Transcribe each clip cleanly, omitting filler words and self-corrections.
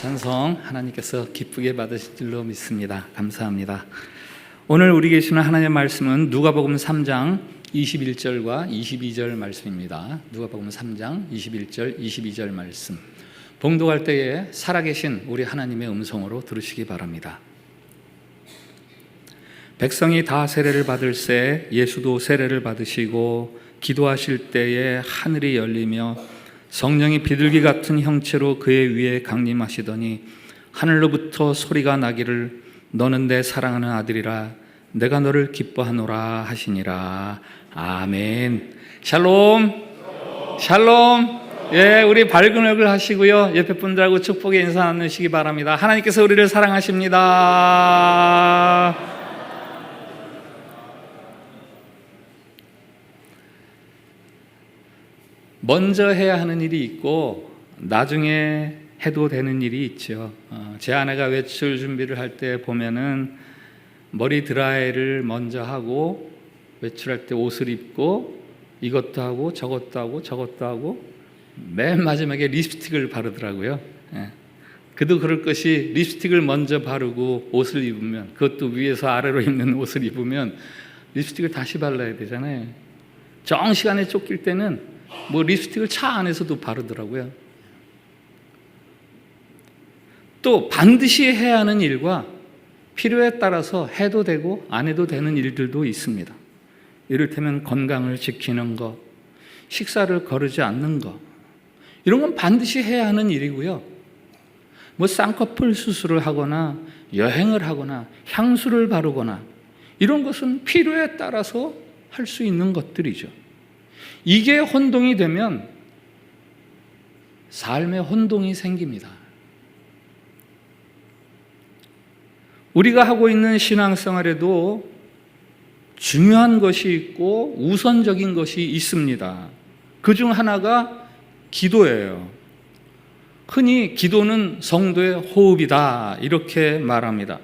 찬송 하나님께서 기쁘게 받으실 줄로 믿습니다. 감사합니다. 오늘 우리 계시는 하나님의 말씀은 누가복음 3장 21절과 22절 말씀입니다. 누가복음 3장 21절, 22절 말씀. 봉독할 때에 살아계신 우리 하나님의 음성으로 들으시기 바랍니다. 백성이 다 세례를 받을새 예수도 세례를 받으시고 기도하실 때에 하늘이 열리며 성령이 비둘기 같은 형체로 그의 위에 강림하시더니 하늘로부터 소리가 나기를 너는 내 사랑하는 아들이라 내가 너를 기뻐하노라 하시니라. 아멘. 샬롬. 샬롬. 예, 우리 밝은 얼굴 하시고요. 옆에 분들하고 축복의 인사 나누시기 바랍니다. 하나님께서 우리를 사랑하십니다. 먼저 해야 하는 일이 있고 나중에 해도 되는 일이 있죠. 제 아내가 외출 준비를 할 때 보면은 머리 드라이를 먼저 하고 외출할 때 옷을 입고 이것도 하고 저것도 하고 저것도 하고 맨 마지막에 립스틱을 바르더라고요. 그도 그럴 것이 립스틱을 먼저 바르고 옷을 입으면 그것도 위에서 아래로 입는 옷을 입으면 립스틱을 다시 발라야 되잖아요. 정시간에 쫓길 때는 립스틱을 차 안에서도 바르더라고요. 또 반드시 해야 하는 일과 필요에 따라서 해도 되고 안 해도 되는 일들도 있습니다. 이를테면 건강을 지키는 것, 식사를 거르지 않는 것, 이런 건 반드시 해야 하는 일이고요. 쌍꺼풀 수술을 하거나 여행을 하거나 향수를 바르거나 이런 것은 필요에 따라서 할 수 있는 것들이죠. 이게 혼동이 되면 삶에 혼동이 생깁니다. 우리가 하고 있는 신앙생활에도 중요한 것이 있고 우선적인 것이 있습니다. 그중 하나가 기도예요. 흔히 기도는 성도의 호흡이다 이렇게 말합니다.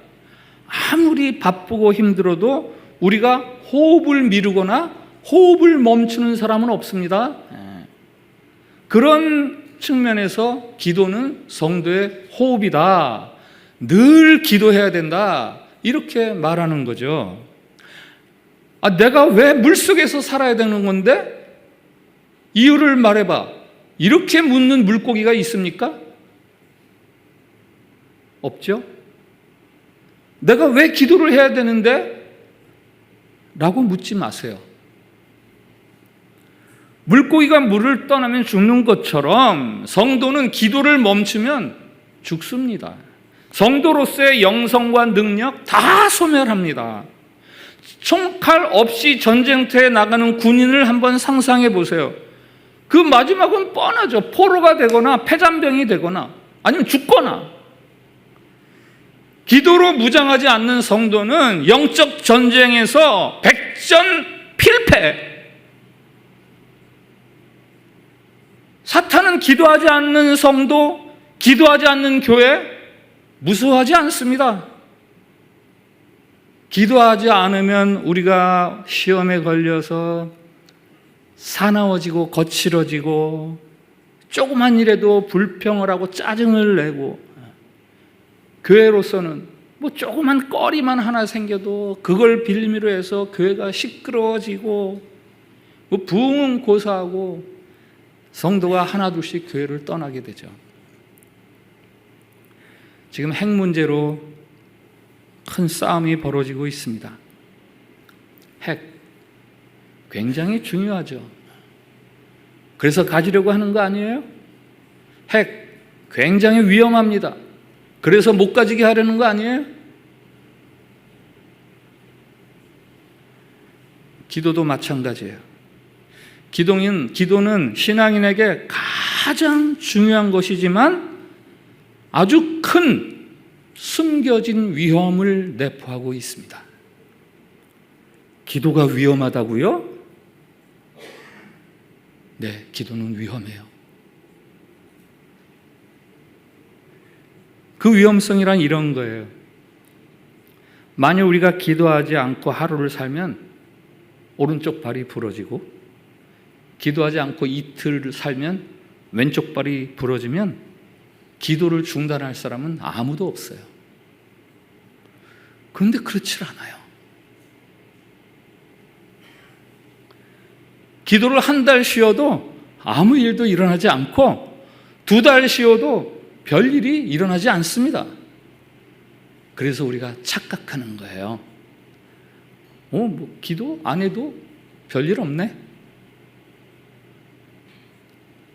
아무리 바쁘고 힘들어도 우리가 호흡을 미루거나 호흡을 멈추는 사람은 없습니다. 그런 측면에서 기도는 성도의 호흡이다. 늘 기도해야 된다. 이렇게 말하는 거죠. 내가 왜 물속에서 살아야 되는 건데? 이유를 말해봐. 이렇게 묻는 물고기가 있습니까? 없죠? 내가 왜 기도를 해야 되는데? 라고 묻지 마세요. 물고기가 물을 떠나면 죽는 것처럼 성도는 기도를 멈추면 죽습니다. 성도로서의 영성과 능력 다 소멸합니다. 총칼 없이 전쟁터에 나가는 군인을 한번 상상해 보세요. 그 마지막은 뻔하죠. 포로가 되거나 폐잔병이 되거나 아니면 죽거나. 기도로 무장하지 않는 성도는 영적 전쟁에서 백전필패. 사탄은 기도하지 않는 성도, 기도하지 않는 교회 무서워하지 않습니다. 기도하지 않으면 우리가 시험에 걸려서 사나워지고 거칠어지고 조그만 일에도 불평을 하고 짜증을 내고 교회로서는 조그만 꺼리만 하나 생겨도 그걸 빌미로 해서 교회가 시끄러워지고 부흥은 고사하고 성도가 하나둘씩 교회를 떠나게 되죠. 지금 핵 문제로 큰 싸움이 벌어지고 있습니다. 핵 굉장히 중요하죠. 그래서 가지려고 하는 거 아니에요? 핵 굉장히 위험합니다. 그래서 못 가지게 하려는 거 아니에요? 기도도 마찬가지예요. 기도는 신앙인에게 가장 중요한 것이지만 아주 큰 숨겨진 위험을 내포하고 있습니다. 기도가 위험하다고요? 네, 기도는 위험해요. 그 위험성이란 이런 거예요. 만약 우리가 기도하지 않고 하루를 살면 오른쪽 발이 부러지고 기도하지 않고 이틀을 살면 왼쪽 발이 부러지면 기도를 중단할 사람은 아무도 없어요. 그런데 그렇지 않아요. 기도를 한 달 쉬어도 아무 일도 일어나지 않고 2달 쉬어도 별일이 일어나지 않습니다. 그래서 우리가 착각하는 거예요. 기도 안 해도 별일 없네?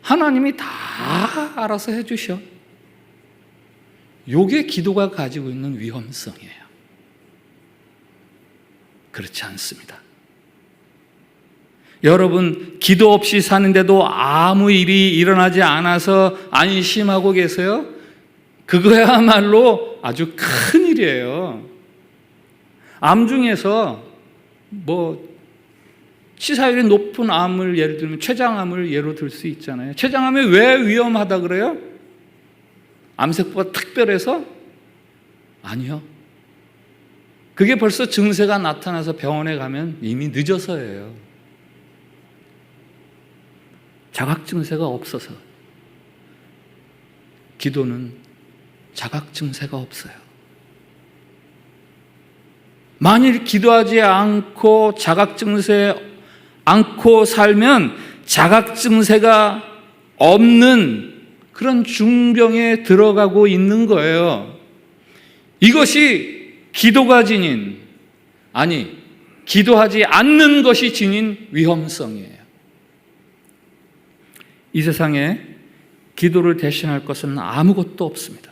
하나님이 다 알아서 해주셔. 요게 기도가 가지고 있는 위험성이에요. 그렇지 않습니다. 여러분, 기도 없이 사는데도 아무 일이 일어나지 않아서 안심하고 계세요? 그거야말로 아주 큰 일이에요. 암 중에서 치사율이 높은 암을 예를 들면 췌장암을 예로 들 수 있잖아요. 췌장암이 왜 위험하다 그래요? 암세포가 특별해서? 아니요. 그게 벌써 증세가 나타나서 병원에 가면 이미 늦어서예요. 자각 증세가 없어서. 기도는 자각 증세가 없어요. 만일 기도하지 않고 자각 증세 않고 살면 자각 증세가 없는 그런 중병에 들어가고 있는 거예요. 이것이 기도가 지닌, 기도하지 않는 것이 지닌 위험성이에요. 이 세상에 기도를 대신할 것은 아무것도 없습니다.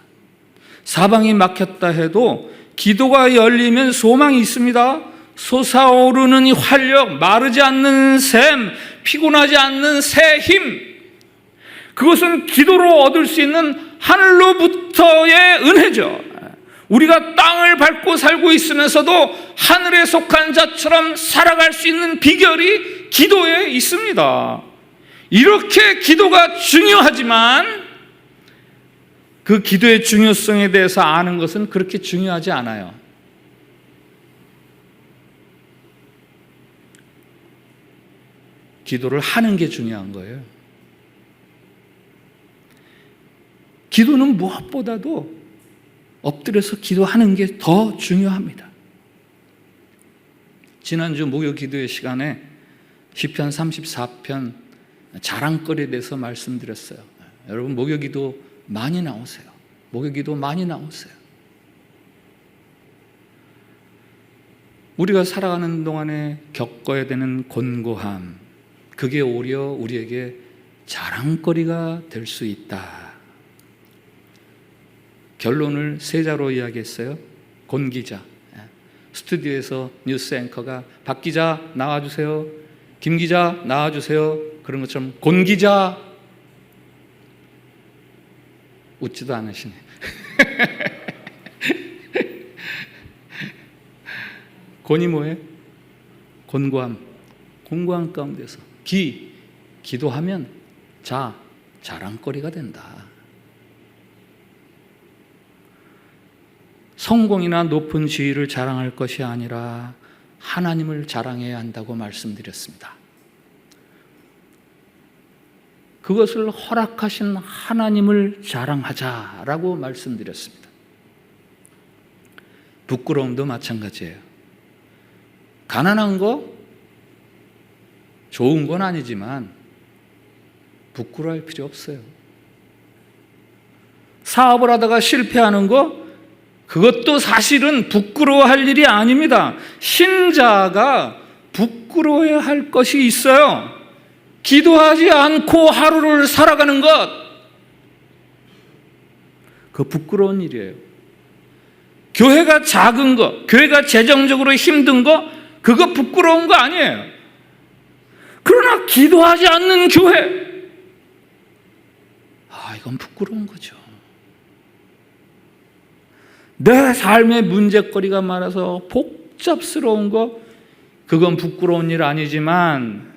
사방이 막혔다 해도 기도가 열리면 소망이 있습니다. 솟아오르는 이 활력, 마르지 않는 샘, 피곤하지 않는 새 힘, 그것은 기도로 얻을 수 있는 하늘로부터의 은혜죠. 우리가 땅을 밟고 살고 있으면서도 하늘에 속한 자처럼 살아갈 수 있는 비결이 기도에 있습니다. 이렇게 기도가 중요하지만 그 기도의 중요성에 대해서 아는 것은 그렇게 중요하지 않아요. 기도를 하는 게 중요한 거예요. 기도는 무엇보다도 엎드려서 기도하는 게 더 중요합니다. 지난주 목요 기도의 시간에 시편 34편 자랑거리에 대해서 말씀드렸어요. 여러분, 목요 기도 많이 나오세요. 목요 기도 많이 나오세요. 우리가 살아가는 동안에 겪어야 되는 곤고함, 그게 오히려 우리에게 자랑거리가 될 수 있다. 결론을 3자로 이야기했어요. 곤 기자, 스튜디오에서 뉴스 앵커가 박 기자 나와주세요, 김 기자 나와주세요, 그런 것처럼 곤 기자, 웃지도 않으시네. 곤이 뭐예요? 곤고함. 곤고함 가운데서 기도하면 자랑거리가 된다. 성공이나 높은 지위를 자랑할 것이 아니라 하나님을 자랑해야 한다고 말씀드렸습니다. 그것을 허락하신 하나님을 자랑하자라고 말씀드렸습니다. 부끄러움도 마찬가지예요. 가난한 거 좋은 건 아니지만 부끄러워할 필요 없어요. 사업을 하다가 실패하는 거, 그것도 사실은 부끄러워할 일이 아닙니다. 신자가 부끄러워야 할 것이 있어요. 기도하지 않고 하루를 살아가는 것, 그거 부끄러운 일이에요. 교회가 작은 거, 교회가 재정적으로 힘든 거, 그거 부끄러운 거 아니에요. 그러나 기도하지 않는 교회, 이건 부끄러운 거죠. 내 삶의 문제거리가 많아서 복잡스러운 거, 그건 부끄러운 일 아니지만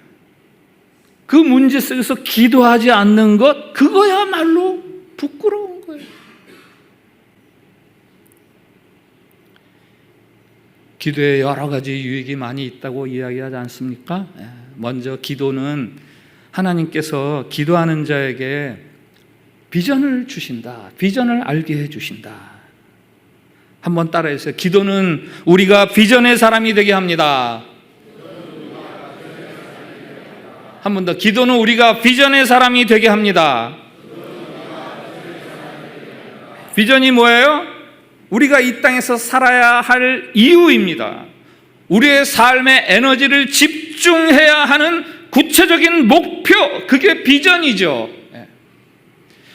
그 문제 속에서 기도하지 않는 것, 그거야말로 부끄러운 거예요. 기도에 여러 가지 유익이 많이 있다고 이야기하지 않습니까? 먼저 기도는 하나님께서 기도하는 자에게 비전을 주신다. 비전을 알게 해주신다. 한번 따라해주세요. 기도는 우리가 비전의 사람이 되게 합니다. 한 번 더. 기도는 우리가 비전의 사람이 되게 합니다. 비전이 뭐예요? 우리가 이 땅에서 살아야 할 이유입니다. 우리의 삶의 에너지를 집중해야 하는 구체적인 목표, 그게 비전이죠.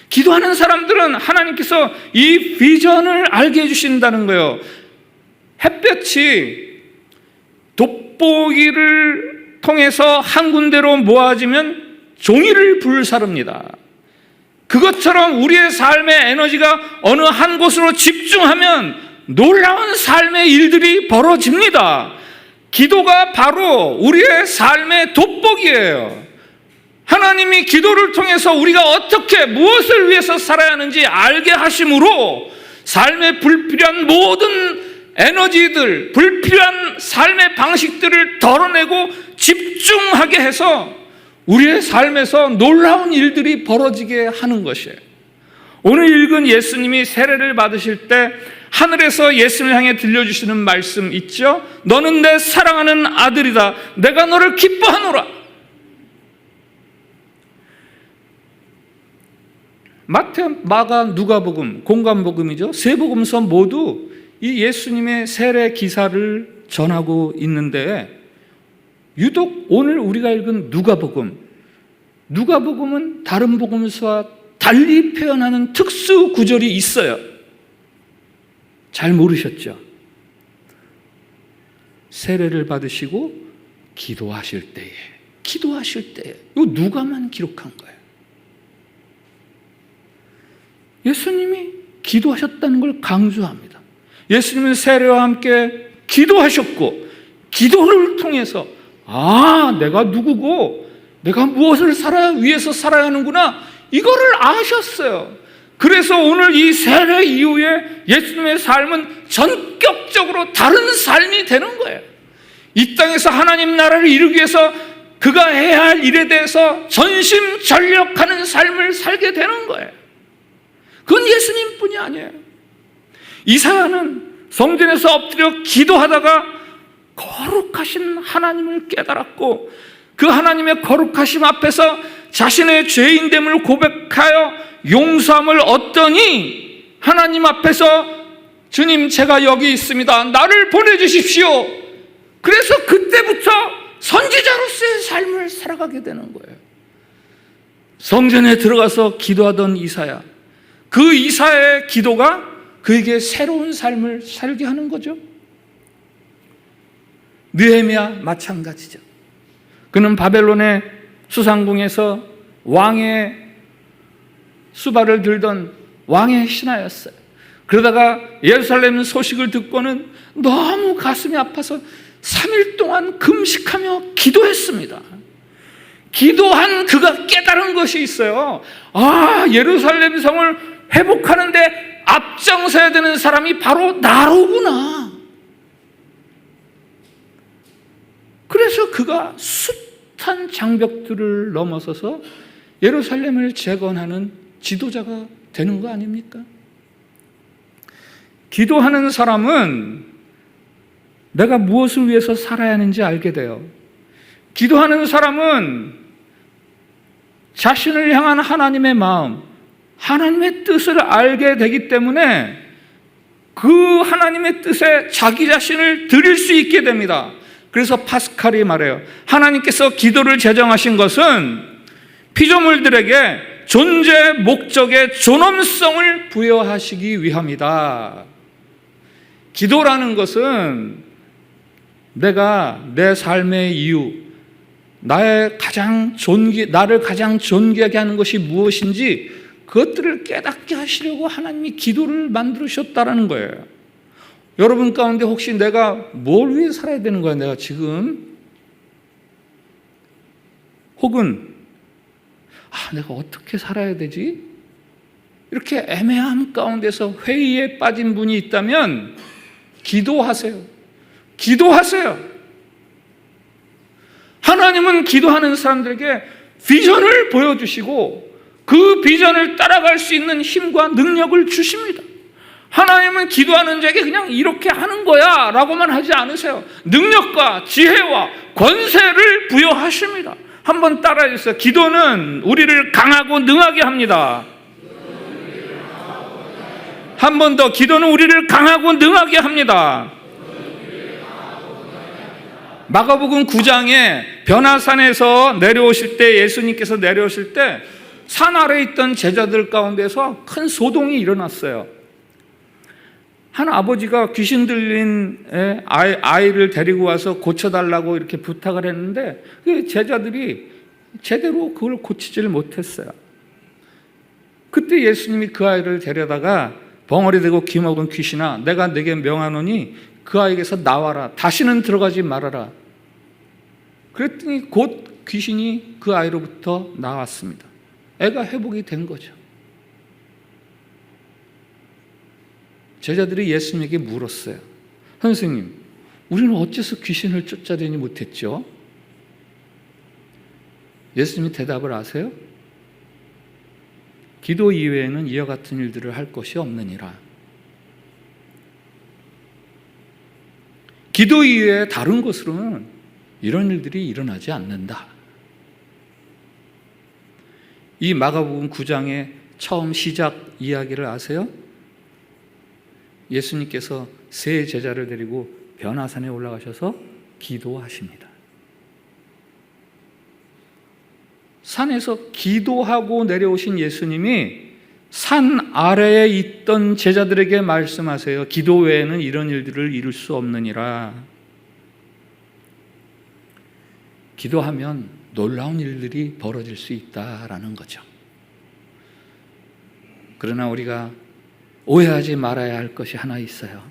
기도하는 사람들은 하나님께서 이 비전을 알게 해주신다는 거예요. 햇볕이 돋보기를 통해서 한 군데로 모아지면 종이를 불사릅니다. 그것처럼 우리의 삶의 에너지가 어느 한 곳으로 집중하면 놀라운 삶의 일들이 벌어집니다. 기도가 바로 우리의 삶의 돋보기예요. 하나님이 기도를 통해서 우리가 어떻게 무엇을 위해서 살아야 하는지 알게 하심으로 삶에 불필요한 모든 에너지들, 불필요한 삶의 방식들을 덜어내고 집중하게 해서 우리의 삶에서 놀라운 일들이 벌어지게 하는 것이에요. 오늘 읽은 예수님이 세례를 받으실 때 하늘에서 예수님을 향해 들려주시는 말씀 있죠? 너는 내 사랑하는 아들이다. 내가 너를 기뻐하노라. 마태, 마가, 누가복음, 공관복음이죠. 세 복음서 모두 이 예수님의 세례 기사를 전하고 있는데 유독 오늘 우리가 읽은 누가복음은 다른 복음서와 달리 표현하는 특수 구절이 있어요. 잘 모르셨죠? 세례를 받으시고 기도하실 때에 이거 누가만 기록한 거예요. 예수님이 기도하셨다는 걸 강조합니다. 예수님은 세례와 함께 기도하셨고 기도를 통해서 내가 누구고 내가 무엇을 위해서 살아야 하는구나 이거를 아셨어요. 그래서 오늘 이 세례 이후에 예수님의 삶은 전격적으로 다른 삶이 되는 거예요. 이 땅에서 하나님 나라를 이루기 위해서 그가 해야 할 일에 대해서 전심전력하는 삶을 살게 되는 거예요. 그건 예수님뿐이 아니에요. 이사야는 성전에서 엎드려 기도하다가 거룩하신 하나님을 깨달았고 그 하나님의 거룩하심 앞에서 자신의 죄인됨을 고백하여 용서함을 얻더니 하나님 앞에서 주님 제가 여기 있습니다. 나를 보내주십시오. 그래서 그때부터 선지자로서의 삶을 살아가게 되는 거예요. 성전에 들어가서 기도하던 이사야, 그 이사야의 기도가 그에게 새로운 삶을 살게 하는 거죠. 느헤미야 마찬가지죠. 그는 바벨론의 수상궁에서 왕의 수발을 들던 왕의 신하였어요. 그러다가 예루살렘 소식을 듣고는 너무 가슴이 아파서 3일 동안 금식하며 기도했습니다. 기도한 그가 깨달은 것이 있어요. 예루살렘 성을 회복하는데 앞장서야 되는 사람이 바로 나로구나. 그래서 그가 숱한 장벽들을 넘어서서 예루살렘을 재건하는 지도자가 되는 거 아닙니까? 기도하는 사람은 내가 무엇을 위해서 살아야 하는지 알게 돼요. 기도하는 사람은 자신을 향한 하나님의 마음, 하나님의 뜻을 알게 되기 때문에 그 하나님의 뜻에 자기 자신을 드릴 수 있게 됩니다. 그래서 파스칼이 말해요. 하나님께서 기도를 제정하신 것은 피조물들에게 존재 목적의 존엄성을 부여하시기 위함이다. 기도라는 것은 내가 내 삶의 이유, 나를 가장 존귀하게 하는 것이 무엇인지 그것들을 깨닫게 하시려고 하나님이 기도를 만들으셨다는 거예요. 여러분 가운데 혹시 내가 뭘 위해 살아야 되는 거야, 내가 지금? 혹은 내가 어떻게 살아야 되지? 이렇게 애매함 가운데서 회의에 빠진 분이 있다면 기도하세요. 기도하세요. 하나님은 기도하는 사람들에게 비전을 보여주시고 그 비전을 따라갈 수 있는 힘과 능력을 주십니다. 하나님은 기도하는 자에게 그냥 이렇게 하는 거야 라고만 하지 않으세요. 능력과 지혜와 권세를 부여하십니다. 한번 따라해 주세요. 기도는 우리를 강하고 능하게 합니다. 한 번 더, 기도는 우리를 강하고 능하게 합니다. 마가복음 9장에 변화산에서 내려오실 때, 예수님께서 내려오실 때 산 아래에 있던 제자들 가운데서 큰 소동이 일어났어요. 한 아버지가 귀신 들린 아이를 데리고 와서 고쳐달라고 이렇게 부탁을 했는데 그 제자들이 제대로 그걸 고치지를 못했어요. 그때 예수님이 그 아이를 데려다가 벙어리 대고 귀 먹은 귀신아, 내가 네게 명하노니 그 아이에게서 나와라. 다시는 들어가지 말아라. 그랬더니 곧 귀신이 그 아이로부터 나왔습니다. 애가 회복이 된 거죠. 제자들이 예수님에게 물었어요. 선생님, 우리는 어째서 귀신을 쫓아내지 못했죠? 예수님이 대답을 아세요? 기도 이외에는 이와 같은 일들을 할 것이 없느니라. 기도 이외에 다른 것으로는 이런 일들이 일어나지 않는다. 이 마가복음 9장의 처음 시작 이야기를 아세요? 예수님께서 세 제자를 데리고 변화산에 올라가셔서 기도하십니다. 산에서 기도하고 내려오신 예수님이 산 아래에 있던 제자들에게 말씀하세요. 기도 외에는 이런 일들을 이룰 수 없느니라. 기도하면 놀라운 일들이 벌어질 수 있다라는 거죠. 그러나 우리가 오해하지 말아야 할 것이 하나 있어요.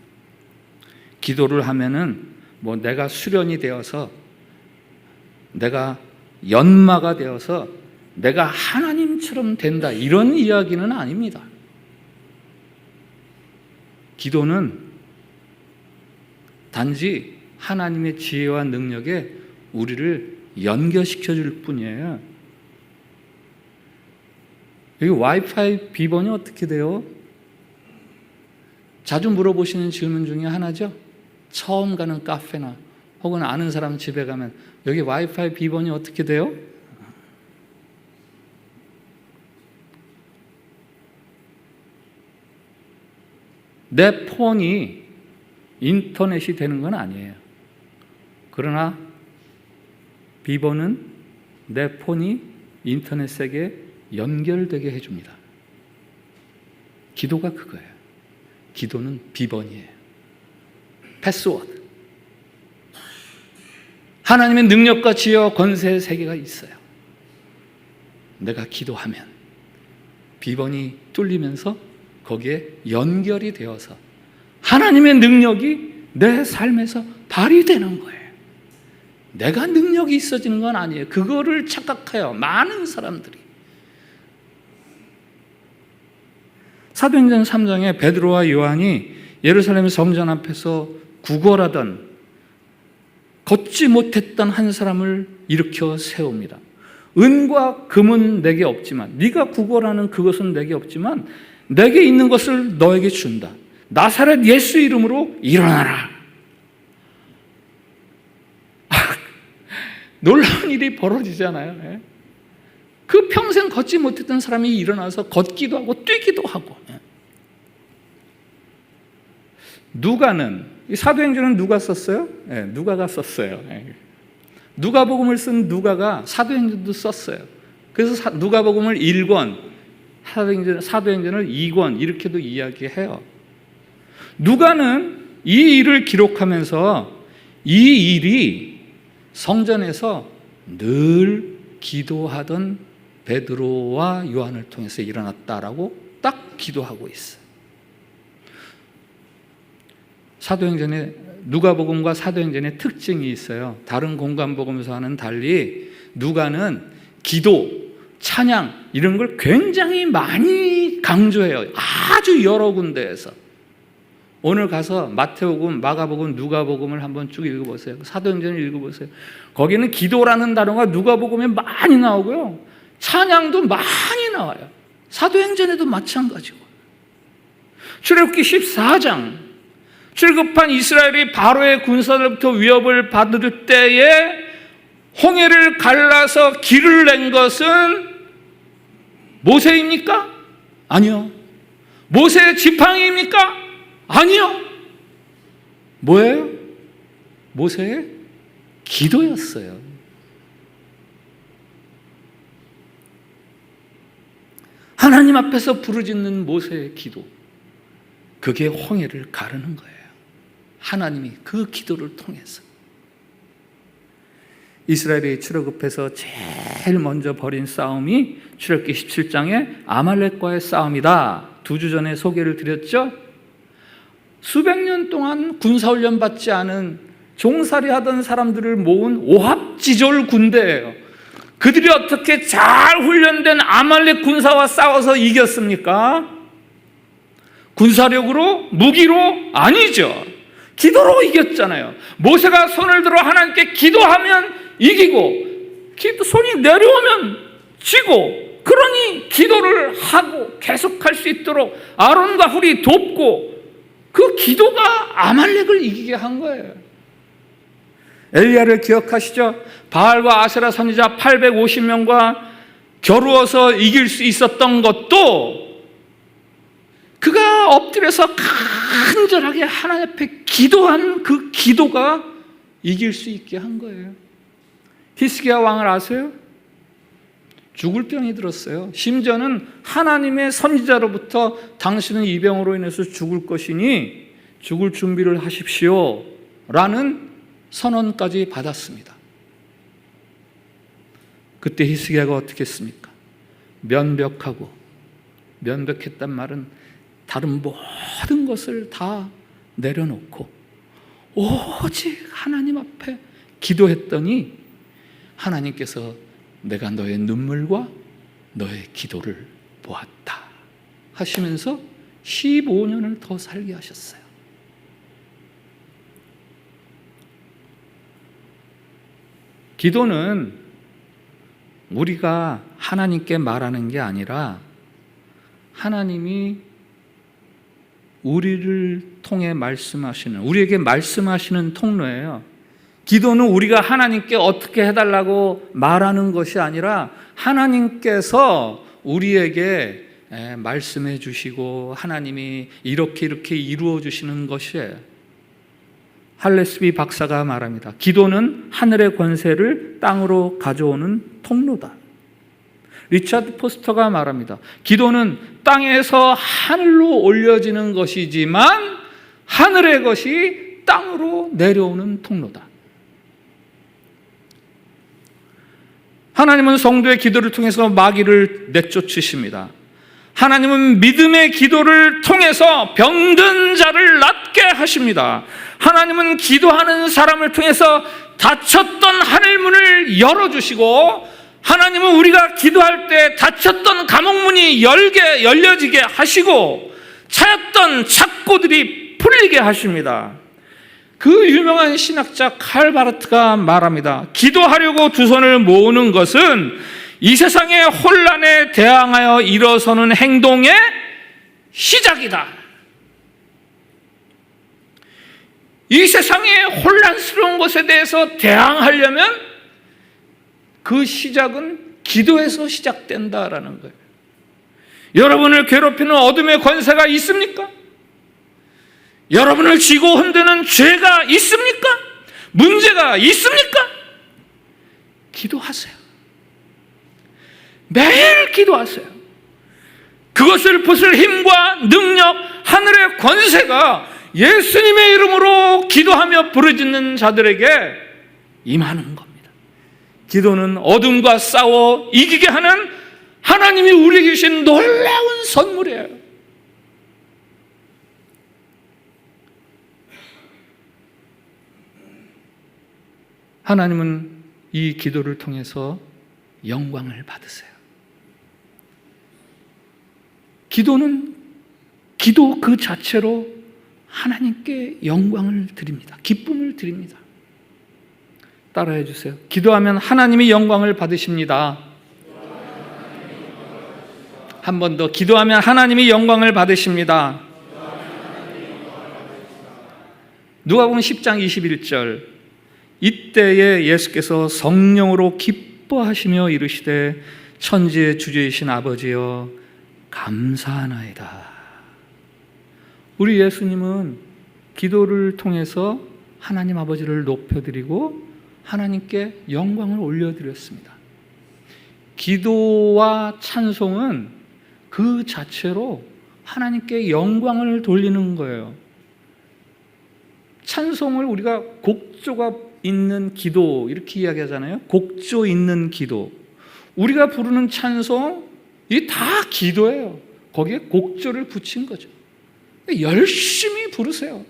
기도를 하면은 내가 수련이 되어서, 내가 연마가 되어서 내가 하나님처럼 된다, 이런 이야기는 아닙니다. 기도는 단지 하나님의 지혜와 능력에 우리를 연결시켜 줄 뿐이에요. 여기 와이파이 비번이 어떻게 돼요? 자주 물어보시는 질문 중에 하나죠. 처음 가는 카페나 혹은 아는 사람 집에 가면 여기 와이파이 비번이 어떻게 돼요? 내 폰이 인터넷이 되는 건 아니에요. 그러나 비번은 내 폰이 인터넷에게 연결되게 해줍니다. 기도가 그거예요. 기도는 비번이에요. 패스워드. 하나님의 능력과 지혜와 권세의 세계가 있어요. 내가 기도하면 비번이 뚫리면서 거기에 연결이 되어서 하나님의 능력이 내 삶에서 발휘되는 거예요. 내가 능력이 있어지는 건 아니에요. 그거를 착각해요, 많은 사람들이. 사도행전 3장에 베드로와 요한이 예루살렘 성전 앞에서 구걸하던, 걷지 못했던 한 사람을 일으켜 세웁니다. 은과 금은 내게 없지만, 네가 구걸하는 그것은 내게 없지만 내게 있는 것을 너에게 준다. 나사렛 예수 이름으로 일어나라. 놀라운 일이 벌어지잖아요. 그 평생 걷지 못했던 사람이 일어나서 걷기도 하고 뛰기도 하고. 누가는, 사도행전은 누가 썼어요? 누가가 썼어요. 누가복음을 쓴 누가가 사도행전도 썼어요. 그래서 누가복음을 1권, 사도행전을 2권 이렇게도 이야기해요. 누가는 이 일을 기록하면서 이 일이 성전에서 늘 기도하던 베드로와 요한을 통해서 일어났다라고 딱 기도하고 있어요. 사도행전에, 누가복음과 사도행전의 특징이 있어요. 다른 공관복음서와는 달리 누가는 기도, 찬양 이런 걸 굉장히 많이 강조해요. 아주 여러 군데에서. 오늘 가서 마태복음, 마가복음, 누가복음을 한번 쭉 읽어보세요. 사도행전을 읽어보세요. 거기는 기도라는 단어가 누가복음에 많이 나오고요, 찬양도 많이 번이 나와요. 사도행전에도 마찬가지고. 출애굽기 14장, 출급한 이스라엘이 바로의 군사들부터 위협을 받을 때에 홍해를 갈라서 길을 낸 것은 모세입니까? 아니요. 모세의 지팡이입니까? 아니요. 뭐예요? 모세의 기도였어요. 하나님 앞에서 부르짖는 모세의 기도, 그게 홍해를 가르는 거예요. 하나님이 그 기도를 통해서. 이스라엘이 출애굽해서 제일 먼저 벌인 싸움이 출애굽기 17장의 아말렉과의 싸움이다. 2주 전에 소개를 드렸죠. 수백 년 동안 군사훈련 받지 않은 종살이 하던 사람들을 모은 오합지졸 군대예요. 그들이 어떻게 잘 훈련된 아말렉 군사와 싸워서 이겼습니까? 군사력으로? 무기로? 아니죠. 기도로 이겼잖아요. 모세가 손을 들어 하나님께 기도하면 이기고, 손이 내려오면 지고, 그러니 기도를 하고 계속할 수 있도록 아론과 훌이 돕고, 그 기도가 아말렉을 이기게 한 거예요. 엘리야를 기억하시죠? 바알과 아세라 선지자 850명과 겨루어서 이길 수 있었던 것도 그가 엎드려서 간절하게 하나님 앞에 기도한 그 기도가 이길 수 있게 한 거예요. 히스기야 왕을 아세요? 죽을 병이 들었어요. 심지어는 하나님의 선지자로부터 당신은 이 병으로 인해서 죽을 것이니 죽을 준비를 하십시오 라는 선언까지 받았습니다. 그때 히스기야가 어떻게 했습니까? 면벽했단 말은 다른 모든 것을 다 내려놓고 오직 하나님 앞에 기도했더니 하나님께서 내가 너의 눈물과 너의 기도를 보았다 하시면서 15년을 더 살게 하셨어요. 기도는 우리가 하나님께 말하는 게 아니라 하나님이 우리를 통해 말씀하시는, 우리에게 말씀하시는 통로예요. 기도는 우리가 하나님께 어떻게 해달라고 말하는 것이 아니라 하나님께서 우리에게 말씀해 주시고 하나님이 이렇게 이루어 주시는 것이에요. 할레스비 박사가 말합니다. 기도는 하늘의 권세를 땅으로 가져오는 통로다. 리차드 포스터가 말합니다. 기도는 땅에서 하늘로 올려지는 것이지만 하늘의 것이 땅으로 내려오는 통로다. 하나님은 성도의 기도를 통해서 마귀를 내쫓으십니다. 하나님은 믿음의 기도를 통해서 병든 자를 낫게 하십니다. 하나님은 기도하는 사람을 통해서 닫혔던 하늘문을 열어주시고, 하나님은 우리가 기도할 때 닫혔던 감옥문이 열려지게 하시고 차였던 착고들이 풀리게 하십니다. 그 유명한 신학자 칼 바르트가 말합니다. 기도하려고 두 손을 모으는 것은 이 세상의 혼란에 대항하여 일어서는 행동의 시작이다. 이 세상의 혼란스러운 것에 대해서 대항하려면 그 시작은 기도에서 시작된다라는 거예요. 여러분을 괴롭히는 어둠의 권세가 있습니까? 여러분을 쥐고 흔드는 죄가 있습니까? 문제가 있습니까? 기도하세요. 매일 기도하세요. 그것을 부술 힘과 능력, 하늘의 권세가 예수님의 이름으로 기도하며 부르짖는 자들에게 임하는 겁니다. 기도는 어둠과 싸워 이기게 하는 하나님이 우리에게 주신 놀라운 선물이에요. 하나님은 이 기도를 통해서 영광을 받으세요. 기도는 기도 그 자체로 하나님께 영광을 드립니다. 기쁨을 드립니다. 따라해 주세요. 기도하면 하나님이 영광을 받으십니다. 한 번 더 기도하면 하나님이 영광을 받으십니다. 누가복음 10장 21절 이때에 예수께서 성령으로 기뻐하시며 이르시되 천지의 주주이신 아버지여 감사하나이다. 우리 예수님은 기도를 통해서 하나님 아버지를 높여드리고 하나님께 영광을 올려드렸습니다. 기도와 찬송은 그 자체로 하나님께 영광을 돌리는 거예요. 찬송을 우리가 곡조가 있는 기도 이렇게 이야기하잖아요. 곡조 있는 기도. 우리가 부르는 찬송 이 다 기도예요. 거기에 곡조를 붙인 거죠. 열심히 부르세요.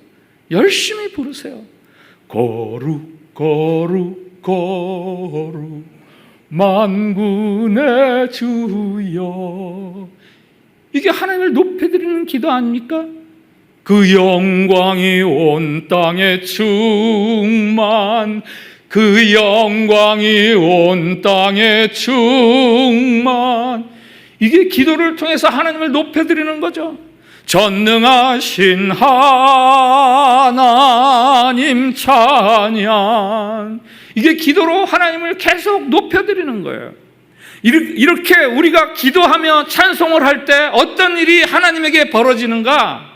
열심히 부르세요. 거룩 거룩 거룩 만군의 주여. 이게 하나님을 높여드리는 기도 아닙니까? 그 영광이 온 땅에 충만, 그 영광이 온 땅에 충만. 이게 기도를 통해서 하나님을 높여드리는 거죠. 전능하신 하나님 찬양. 이게 기도로 하나님을 계속 높여드리는 거예요. 이렇게 우리가 기도하며 찬송을 할 때 어떤 일이 하나님에게 벌어지는가?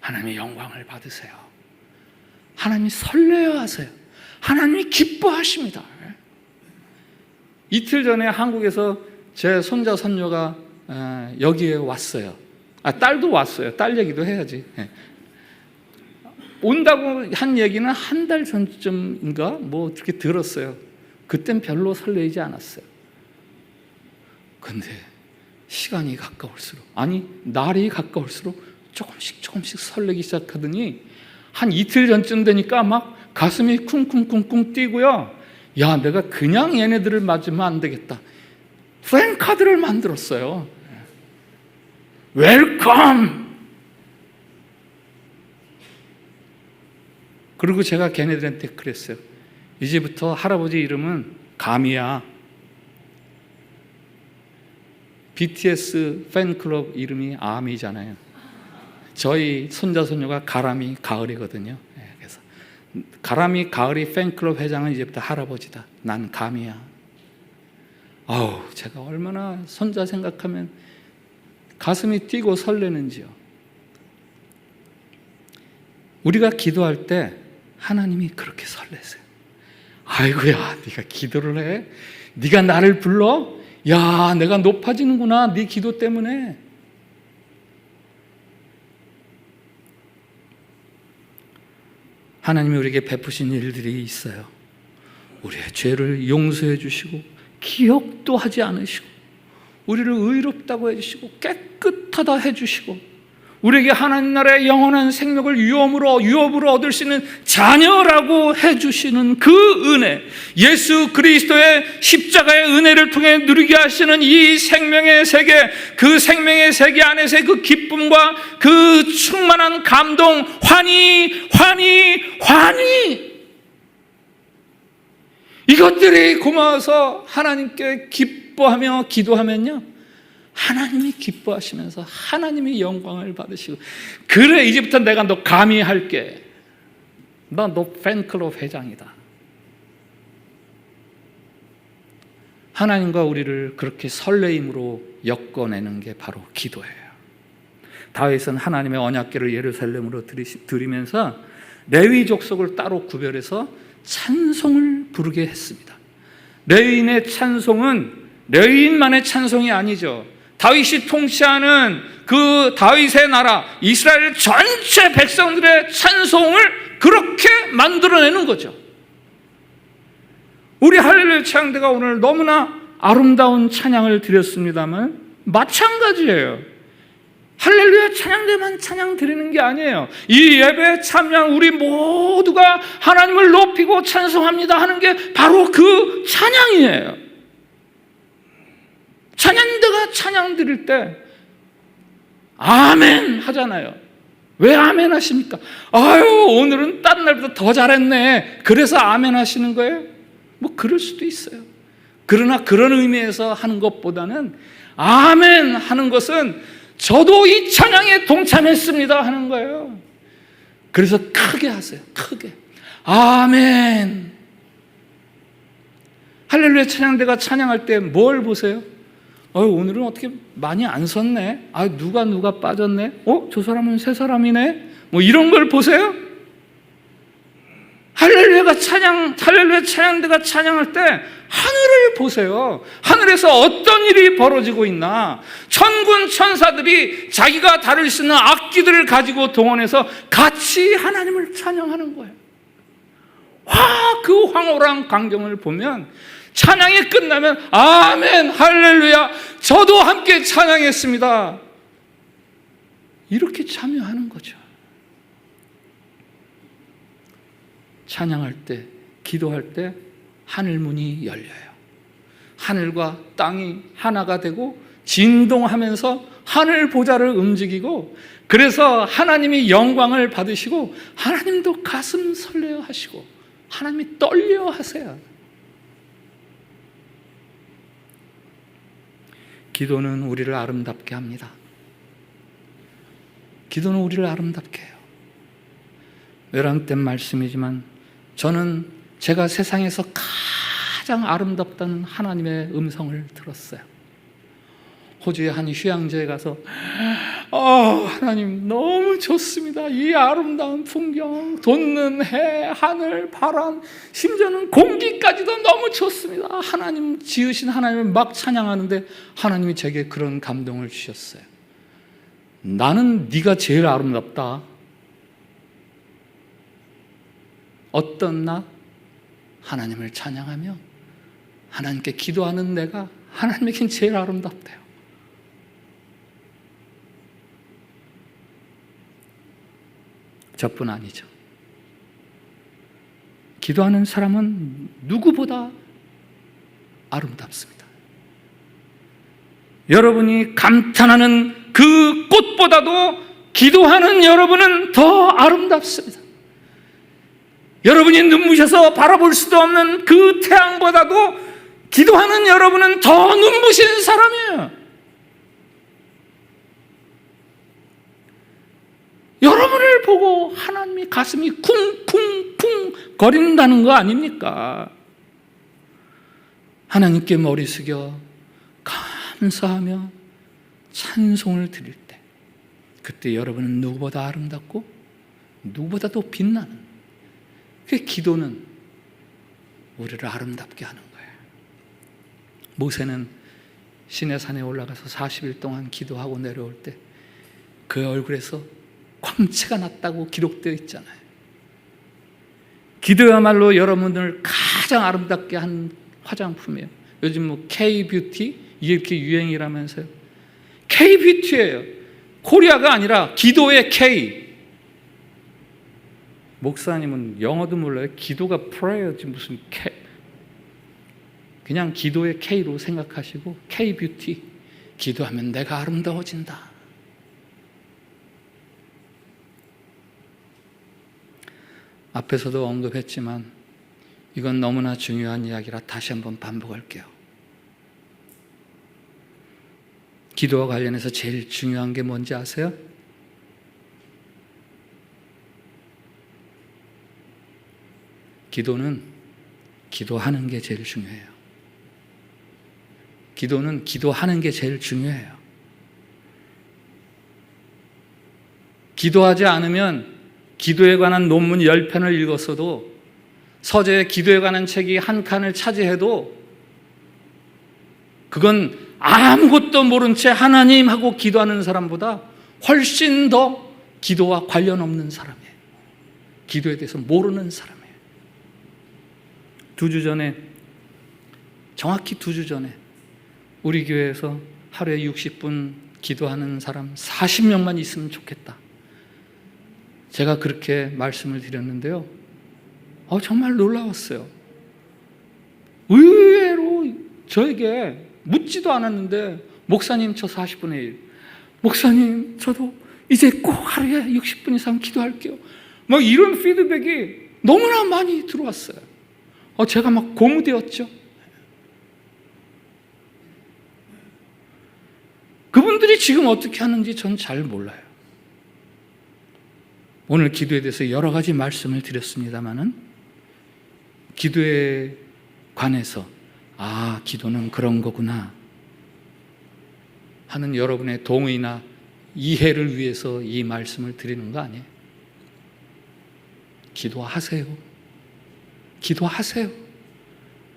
하나님의 영광을 받으세요. 하나님이 설레어하세요. 하나님이 기뻐하십니다. 이틀 전에 한국에서 제 손자 손녀가 여기에 왔어요. 딸도 왔어요. 딸 얘기도 해야지. 온다고 한 얘기는 한 달 전쯤인가 뭐 어떻게 들었어요. 그땐 별로 설레이지 않았어요. 근데 시간이 가까울수록, 아니 날이 가까울수록 조금씩 설레기 시작하더니 한 이틀 전쯤 되니까 막 가슴이 쿵쿵쿵쿵 뛰고요. 야, 내가 그냥 얘네들을 맞으면 안 되겠다. 프랭카드를 만들었어요. 웰컴! 그리고 제가 걔네들한테 그랬어요. 이제부터 할아버지 이름은 감이야. BTS 팬클럽 이름이 아미잖아요. 저희 손자 손녀가 가람이 가을이거든요. 그래서 가람이 가을이 팬클럽 회장은 이제부터 할아버지다. 난 감이야. 아우, 제가 얼마나 손자 생각하면 가슴이 뛰고 설레는지요. 우리가 기도할 때 하나님이 그렇게 설레세요. 아이고야, 네가 기도를 해? 네가 나를 불러? 야, 내가 높아지는구나, 네 기도 때문에. 하나님이 우리에게 베푸신 일들이 있어요. 우리의 죄를 용서해 주시고 기억도 하지 않으시고 우리를 의롭다고 해주시고 깨끗하다 해주시고 우리에게 하나님 나라의 영원한 생명을 유업으로 얻을 수 있는 자녀라고 해주시는 그 은혜, 예수 그리스도의 십자가의 은혜를 통해 누리게 하시는 이 생명의 세계, 그 생명의 세계 안에서의 그 기쁨과 그 충만한 감동, 환희 이것들이 고마워서 하나님께 기뻐하며 기도하면요, 하나님이 기뻐하시면서 하나님이 영광을 받으시고, 그래 이제부터 내가 너 감히 할게. 너 팬클럽 회장이다. 하나님과 우리를 그렇게 설레임으로 엮어내는 게 바로 기도예요. 다윗은 하나님의 언약궤를 예루살렘으로 들이면서 레위 족속을 따로 구별해서 찬송을 부르게 했습니다. 레위인의 찬송은 레위인만의 찬송이 아니죠. 다윗이 통치하는 그 다윗의 나라 이스라엘 전체 백성들의 찬송을 그렇게 만들어내는 거죠. 우리 할렐루야 찬양대가 오늘 너무나 아름다운 찬양을 드렸습니다만 마찬가지예요. 할렐루야 찬양대만 찬양 드리는 게 아니에요. 이 예배에 참여한 우리 모두가 하나님을 높이고 찬송합니다 하는 게 바로 그 찬양이에요. 찬양대가 찬양 드릴 때 아멘 하잖아요. 왜 아멘 하십니까? 아유, 오늘은 딴 날보다 더 잘했네, 그래서 아멘 하시는 거예요? 뭐 그럴 수도 있어요. 그러나 그런 의미에서 하는 것보다는 아멘 하는 것은 저도 이 찬양에 동참했습니다 하는 거예요. 그래서 크게 하세요. 크게. 아멘. 할렐루야 찬양대가 찬양할 때 뭘 보세요? 오늘은 어떻게 많이 안 섰네? 누가 빠졌네? 저 사람은 새 사람이네? 뭐 이런 걸 보세요? 할렐루야 찬양대가 찬양할 때 하늘을 보세요. 하늘에서 어떤 일이 벌어지고 있나? 천군 천사들이 자기가 다룰 수 있는 악기들을 가지고 동원해서 같이 하나님을 찬양하는 거예요. 그 황홀한 광경을 보면 찬양이 끝나면 아멘 할렐루야 저도 함께 찬양했습니다 이렇게 참여하는 거죠. 찬양할 때, 기도할 때 하늘 문이 열려요. 하늘과 땅이 하나가 되고 진동하면서 하늘 보좌를 움직이고, 그래서 하나님이 영광을 받으시고 하나님도 가슴 설레어 하시고 하나님이 떨려 하세요. 기도는 우리를 아름답게 합니다. 기도는 우리를 아름답게 해요. 외람된 말씀이지만 저는 제가 세상에서 가장 아름답다는 하나님의 음성을 들었어요. 호주의 한 휴양지에 가서 하나님 너무 좋습니다. 이 아름다운 풍경, 돋는 해, 하늘, 바람, 심지어는 공기까지도 너무 좋습니다. 하나님 지으신 하나님을 막 찬양하는데 하나님이 제게 그런 감동을 주셨어요. 나는 네가 제일 아름답다. 어떤 나? 하나님을 찬양하며 하나님께 기도하는 내가 하나님에겐 제일 아름답대요. 저뿐 아니죠. 기도하는 사람은 누구보다 아름답습니다. 여러분이 감탄하는 그 꽃보다도 기도하는 여러분은 더 아름답습니다. 여러분이 눈부셔서 바라볼 수도 없는 그 태양보다도 기도하는 여러분은 더 눈부신 사람이에요. 여러분을 보고 하나님이 가슴이 쿵쿵쿵 거린다는 거 아닙니까? 하나님께 머리 숙여 감사하며 찬송을 드릴 때, 그때 여러분은 누구보다 아름답고 누구보다도 빛나는, 그 기도는 우리를 아름답게 하는 거예요. 모세는 시내산에 올라가서 40일 동안 기도하고 내려올 때 그 얼굴에서 광채가 났다고 기록되어 있잖아요. 기도야말로 여러분을 가장 아름답게 한 화장품이에요. 요즘 K-뷰티 이게 이렇게 유행이라면서요. K-뷰티예요. 코리아가 아니라 기도의 K. 목사님은 영어도 몰라요. 기도가 prayer지 무슨 K. 그냥 기도의 K로 생각하시고 K-뷰티. 기도하면 내가 아름다워진다. 앞에서도 언급했지만 이건 너무나 중요한 이야기라 다시 한번 반복할게요. 기도와 관련해서 제일 중요한 게 뭔지 아세요? 기도는 기도하는 게 제일 중요해요. 기도는 기도하는 게 제일 중요해요. 기도하지 않으면 기도에 관한 논문 10편을 읽었어도, 서재에 기도에 관한 책이 한 칸을 차지해도 그건 아무것도 모른 채 하나님하고 기도하는 사람보다 훨씬 더 기도와 관련 없는 사람이에요. 기도에 대해서 모르는 사람이에요. 2주 전에, 정확히 2주 전에 우리 교회에서 하루에 60분 기도하는 사람 40명만 있으면 좋겠다. 제가 그렇게 말씀을 드렸는데요. 정말 놀라웠어요. 의외로 저에게 묻지도 않았는데, 목사님 저 40분의 1, 목사님 저도 이제 꼭 하루에 60분 이상 기도할게요. 막 이런 피드백이 너무나 많이 들어왔어요. 제가 막 고무되었죠. 그분들이 지금 어떻게 하는지 전 잘 몰라요. 오늘 기도에 대해서 여러 가지 말씀을 드렸습니다마는 기도에 관해서 기도는 그런 거구나 하는 여러분의 동의나 이해를 위해서 이 말씀을 드리는 거 아니에요. 기도하세요. 기도하세요.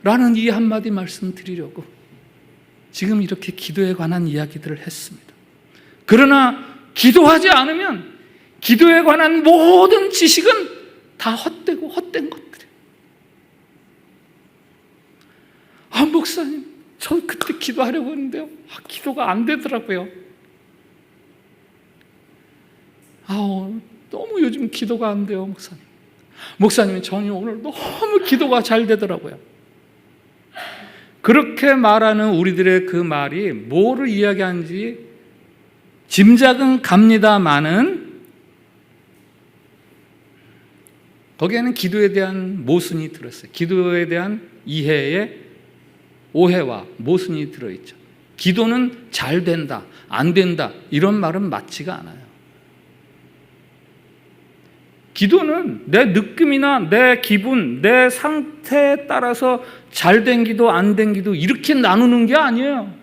라는 이 한마디 말씀 드리려고 지금 이렇게 기도에 관한 이야기들을 했습니다. 그러나 기도하지 않으면 기도에 관한 모든 지식은 다 헛되고 헛된 것들이에요. 목사님, 저 그때 기도하려고 했는데요. 기도가 안 되더라고요. 너무 요즘 기도가 안 돼요, 목사님. 목사님, 저는 오늘 너무 기도가 잘 되더라고요. 그렇게 말하는 우리들의 그 말이 뭐를 이야기하는지 짐작은 갑니다마는 거기에는 기도에 대한 모순이 들었어요. 기도에 대한 이해에 오해와 모순이 들어있죠. 기도는 잘 된다, 안 된다 이런 말은 맞지가 않아요. 기도는 내 느낌이나 내 기분, 내 상태에 따라서 잘 된 기도, 안 된 기도 이렇게 나누는 게 아니에요.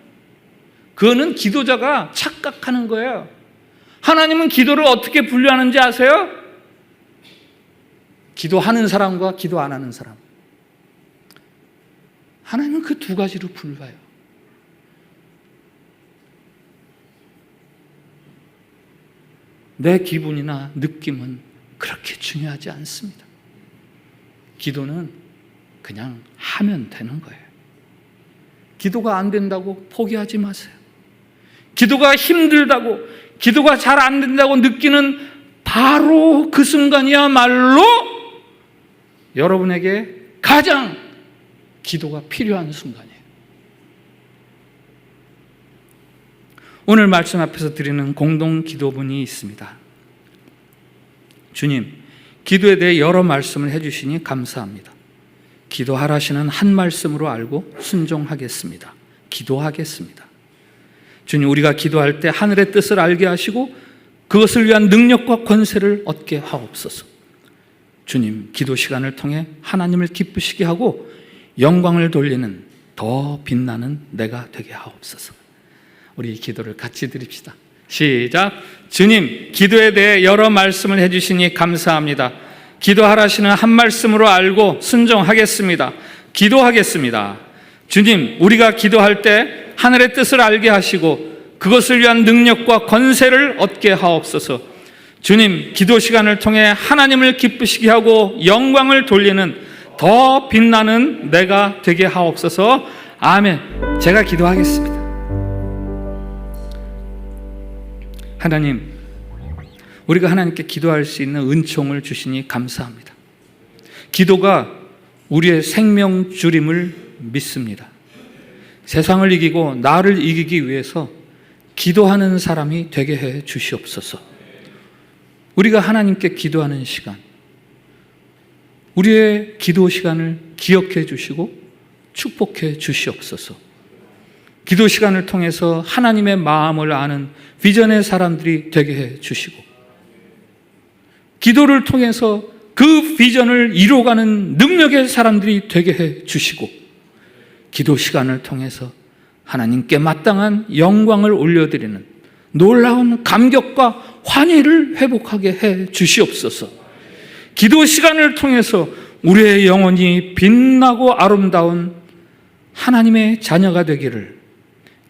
그거는 기도자가 착각하는 거예요. 하나님은 기도를 어떻게 분류하는지 아세요? 기도하는 사람과 기도 안 하는 사람. 하나님은 그 두 가지로 분류해요. 내 기분이나 느낌은 그렇게 중요하지 않습니다. 기도는 그냥 하면 되는 거예요. 기도가 안 된다고 포기하지 마세요. 기도가 힘들다고, 기도가 잘 안 된다고 느끼는 바로 그 순간이야말로 여러분에게 가장 기도가 필요한 순간이에요. 오늘 말씀 앞에서 드리는 공동 기도문이 있습니다. 주님, 기도에 대해 여러 말씀을 해주시니 감사합니다. 기도하라시는 한 말씀으로 알고 순종하겠습니다. 기도하겠습니다. 주님, 우리가 기도할 때 하늘의 뜻을 알게 하시고 그것을 위한 능력과 권세를 얻게 하옵소서. 주님, 기도 시간을 통해 하나님을 기쁘시게 하고 영광을 돌리는 더 빛나는 내가 되게 하옵소서. 우리 기도를 같이 드립시다. 시작. 주님, 기도에 대해 여러 말씀을 해주시니 감사합니다. 기도하라시는 한 말씀으로 알고 순종하겠습니다. 기도하겠습니다. 주님, 우리가 기도할 때 하늘의 뜻을 알게 하시고 그것을 위한 능력과 권세를 얻게 하옵소서. 주님, 기도 시간을 통해 하나님을 기쁘시게 하고 영광을 돌리는 더 빛나는 내가 되게 하옵소서. 아멘. 제가 기도하겠습니다. 하나님, 우리가 하나님께 기도할 수 있는 은총을 주시니 감사합니다. 기도가 우리의 생명줄임을 믿습니다. 세상을 이기고 나를 이기기 위해서 기도하는 사람이 되게 해 주시옵소서. 우리가 하나님께 기도하는 시간, 우리의 기도 시간을 기억해 주시고 축복해 주시옵소서. 기도 시간을 통해서 하나님의 마음을 아는 비전의 사람들이 되게 해 주시고, 기도를 통해서 그 비전을 이루어가는 능력의 사람들이 되게 해 주시고, 기도 시간을 통해서 하나님께 마땅한 영광을 올려드리는 놀라운 감격과 환희를 회복하게 해 주시옵소서. 기도 시간을 통해서 우리의 영혼이 빛나고 아름다운 하나님의 자녀가 되기를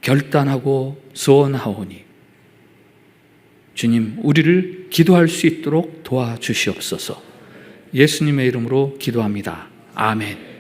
결단하고 소원하오니 주님, 우리를 기도할 수 있도록 도와주시옵소서. 예수님의 이름으로 기도합니다. 아멘.